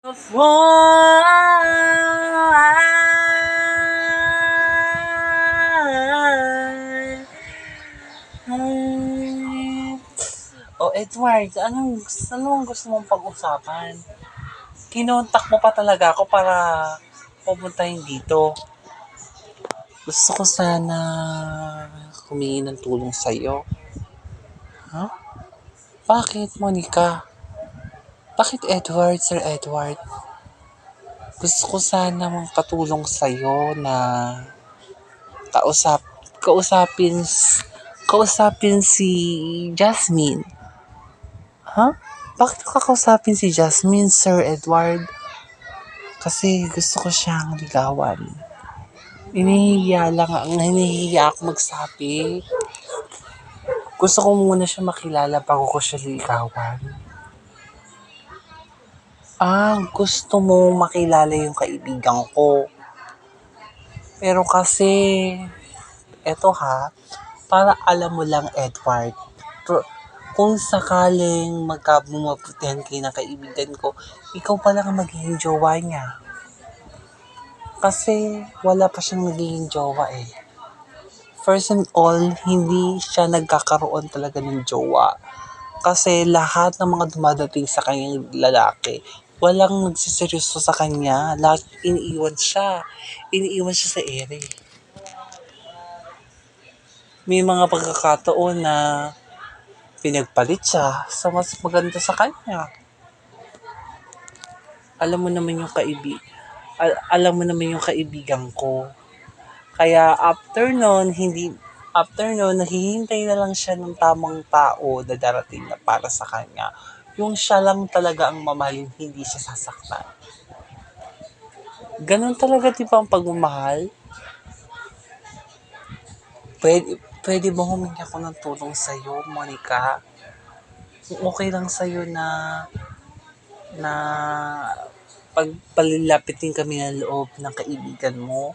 Oh, Edward, anong gusto mong pag-usapan? Kinontak mo pa talaga ako para pupuntahin dito. Gusto ko sana humingi ng tulong sa'yo. Ha? Bakit, Monica? Bakit Edward, Sir Edward? Gusto ko sana magpatulong sa'yo na kausap, kausapin, kausapin si Jasmine. Ha? Bakit ko kakausapin si Jasmine, Sir Edward? Kasi gusto ko siyang ligawan. Hinihiya ako magsabi. Gusto ko muna siya makilala bago ko siya ligawan. Gusto mo makilala yung kaibigan ko. Pero kasi, eto ha, para alam mo lang Edward, kung sakaling magkabumabutihan kayo ng kaibigan ko, ikaw pa lang ang magiging jowa niya. Kasi wala pa siyang nagiging jowa eh. First and all, hindi siya nagkakaroon talaga ng jowa. Kasi lahat ng mga dumadating sa kanyang lalaki, walang nagsiseryoso sa kanya. Lahat iniiwan siya. Iniiwan siya sa ere. May mga pagkakataon na pinagpalit siya sa mas maganda sa kanya. Alam mo naman yung alam mo naman yung kaibigan ko. Kaya after nun, naghihintay na lang siya ng tamang tao na darating na para sa kanya. Yung siya lang talaga ang mamahalin, hindi siya sasaktan. Ganon talaga di ba ang pagmamahal? Pwede ba humingi ako ng tulong sa'yo, Monica? Okay lang sa'yo na pagpalilapitin kami ng loob ng kaibigan mo.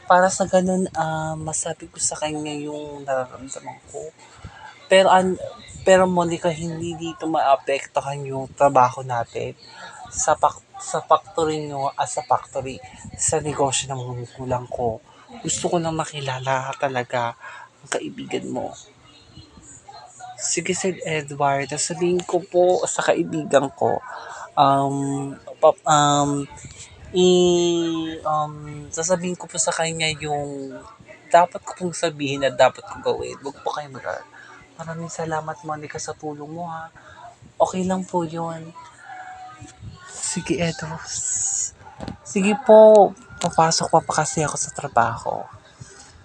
Para sa ganun, masabi ko sa kanya yung nararamdaman ko. Pero, pero Monica, hindi dito maapektuhan yung trabaho natin sa factory nyo sa factory, sa negosyo ng mga magulang ko. Gusto ko lang makilala talaga ang kaibigan mo. Sige, Sir Edward, sabihin ko po sa kaibigan ko, pap, i, sasabihin ko po sa kanya yung dapat ko pong sabihin na dapat ko gawin. Huwag po kayo mag-alala. Maraming salamat, Monica, sa tulong mo, ha. Okay lang po yun. Sige, Edo. Sige po. Papasok pa kasi ako sa trabaho.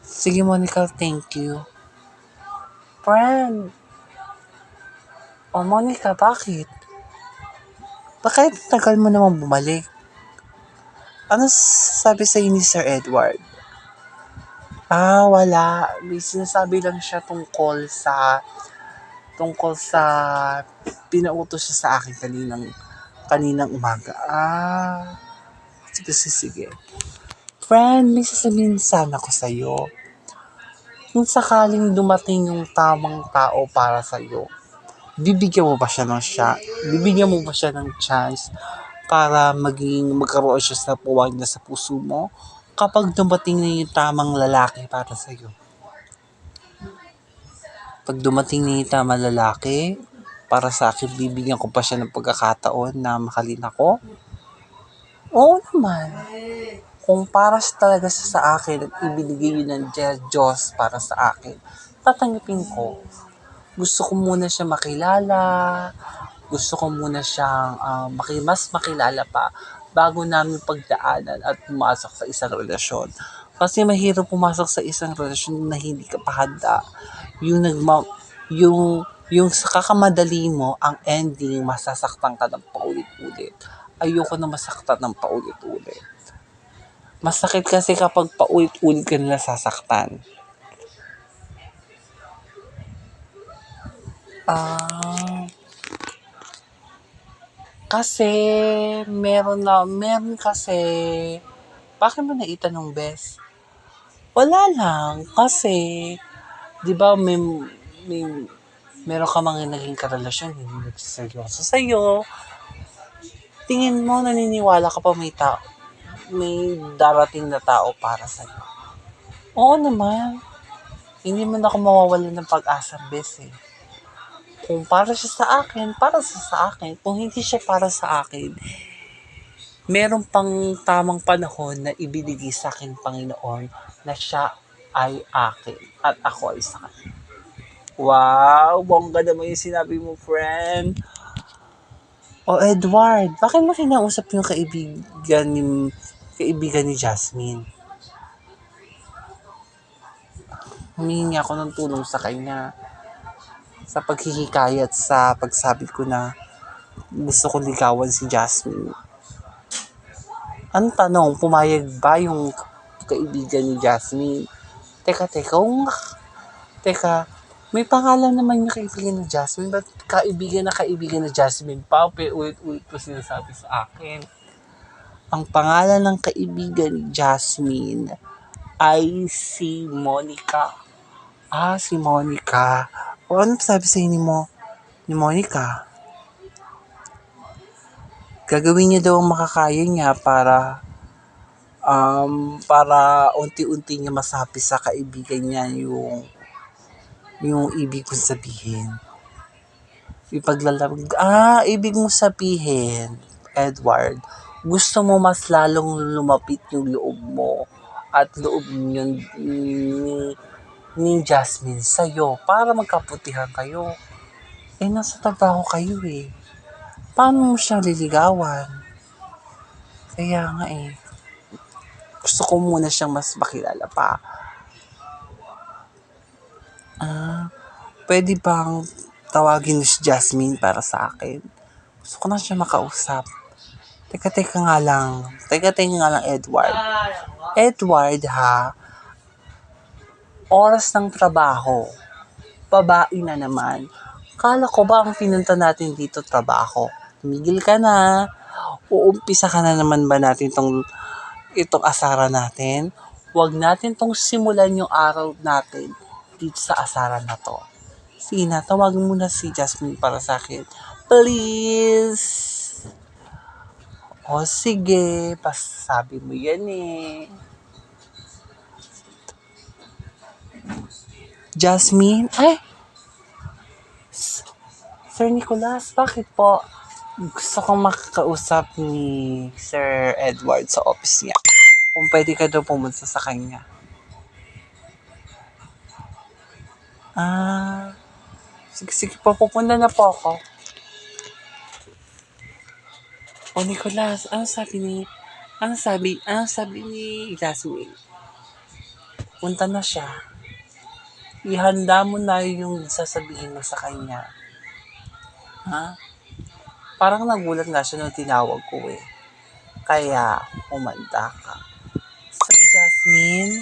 Sige, Monica. Thank you. Friend. Monica, bakit? Bakit tagal mo naman bumalik? Ano sabi sa ni Sir Edward? Wala. May sinasabi lang siya tungkol sa pinautos siya sa akin kaninang umaga. Sige. Friend, may sasabihin sana ko sa'yo. Kung sakaling dumating yung tamang tao para sa'yo, bibigyan mo ba siya ng chance para magkaroon siya sa puwag na sa puso mo kapag dumating na yung tamang lalaki para sa'yo? Pag dumating na yung tamang lalaki para sa akin, bibigyan ko pa siya ng pagkakataon na mahalin ako? Oo naman. Kung para talaga siya sa akin at ibinigay yun ng Diyos para sa akin, tatanggapin ko. Gusto ko muna siya makilala, gusto ko muna siyang mas makilala pa bago namin pagdaanan at pumasok sa isang relasyon. Kasi mahirap pumasok sa isang relasyon na hindi ka pa handa. Yung sa kakamadali mo, ang ending, masasaktan ka ng paulit-ulit. Ayoko na masaktan ng paulit-ulit. Masakit kasi kapag paulit-ulit ka na nasasaktan. Kasi, meron kasi, bakit mo naitanong, Bes? Wala lang, kasi, di ba, meron ka mga naging karelasyon, hindi nagsiseryoso sa'yo, Tingin mo naniniwala ka pa may darating na tao para sa'yo? Oo naman. Hindi man ako mawawalan ng pag-asa, bes eh. Kung para siya sa akin, para siya sa akin. Kung hindi siya para sa akin, meron pang tamang panahon na ibinigay sa akin Panginoon na siya ay akin at ako ay sa kanya. Wow! Bongga naman yung sinabi mo, friend. O Edward, bakit mo kinausap yung kaibigan ni Jasmine? Humingi ako ng tulong sa kanya sa paghihikayat sa pagsabi ko na gusto kong ligawan si Jasmine. Ang tanong, pumayag ba yung kaibigan ni Jasmine? Teka, may pangalan naman yung kaibigan ni Jasmine. Ba't kaibigan na Jasmine pa? Ulit-ulit ko sinasabi sa akin. Ang pangalan ng kaibigan ni Jasmine ay si Monica. Si Monica. O ano sabi sa ni Monica? Gagawin niya daw ang makakaya niya para unti-unti niya masabi sa kaibigan niya yung ibig kong sabihin. Ibig mong sabihin, Edward, gusto mo mas lalong lumapit yung loob mo at loob ni Jasmine sa'yo para magkaputihan kayo. Nasa trabaho kayo eh. Paano mo siya liligawan? Kaya nga eh. Gusto ko muna siyang mas makilala pa. Pwede bang tawagin si Jasmine para sa akin? Gusto ko na siya makausap. Teka nga lang, Edward. Edward ha, oras ng trabaho. Babae na naman. Kala ko ba ang pinunta natin dito trabaho? Tumigil ka na. Uumpisa ka na naman ba natin itong asaran natin? Huwag natin tong simulan yung araw natin dito sa asaran na to. Sige na, tawagin mo na si Jasmine para sa akin. Please! Sige, pasabi mo yan eh. Jasmine? Sir Nicolas, bakit po? Gusto kong makakausap ni Sir Edward sa office niya. Kung pwede ka daw pumunta sa kanya. Sige po, pupunta na po ako. Nicolas, ano sabi ni Jasmine? Punta na siya. Ihanda mo na yung sasabihin mo sa kanya. Parang nagulat nga siya nung tinawag ko eh. Kaya, umanda ka. Sir Jasmine,